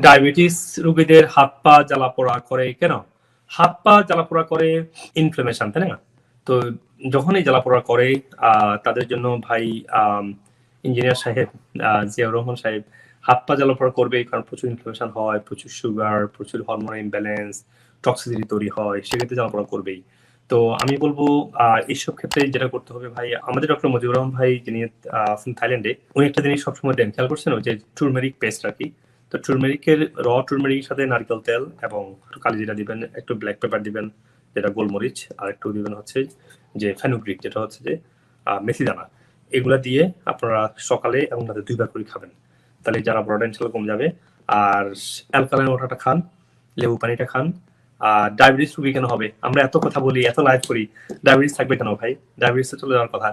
Diabetes রোগীদের হাত পা জ্বালা পোড়া করে কেন? হাত পা জ্বালা পোড়া করে ইনফ্লামেশন, তাই না? তো যখনই জ্বালা পোড়া করে তাদের জন্য ভাই ইঞ্জিনিয়ার সাহেব জিয়াউর রহমান সাহেব হাত পা জ্বালা পোড়া করবে, কারণ প্রচুর ইনফ্লামেশন হয়, প্রচুর সুগার, প্রচুর হরমোন ইমব্যালেন্স, টক্সিসিটি তৈরি হয়, সেক্ষেত্রে জ্বালা পোড়া করবেই। তো আমি বলবো এইসব ক্ষেত্রে যেটা করতে হবে ভাই, আমাদের ডক্টর মুজিবুর রহমান ভাই যিনি আছেন থাইল্যান্ডে, উনি একটা জিনিস সবসময় দেন, খেয়াল করছেন? ওই যে টুরমেরিক পেস্ট আর কি। তো টুরমেরিকের টুরমেরিকের সাথে নারকেল তেল এবং একটু কালিজিরা দিবেন, একটু ব্ল্যাক পেপার দিবেন যেটা গোলমরিচ, আর একটু দিবেন হচ্ছে যে ফেনুগ্রিক যেটা হচ্ছে যে মেথি দানা। এগুলা দিয়ে আপনারা সকালে এবং রাতে 2 বার করে খাবেন। তাহলে যারা ব্লড ইনশাল্লাহ কমে যাবে। আর অ্যালকালাইন ওয়াটারটা খান, লেবু পানিটা খান। আর ডায়াবেটিস রোগী কেন হবে? আমরা এত কথা বলি, এত লাইভ করি, ডায়াবেটিস থাকবে কেন ভাই? ডায়াবেটিস তো চলে যাওয়ার কথা।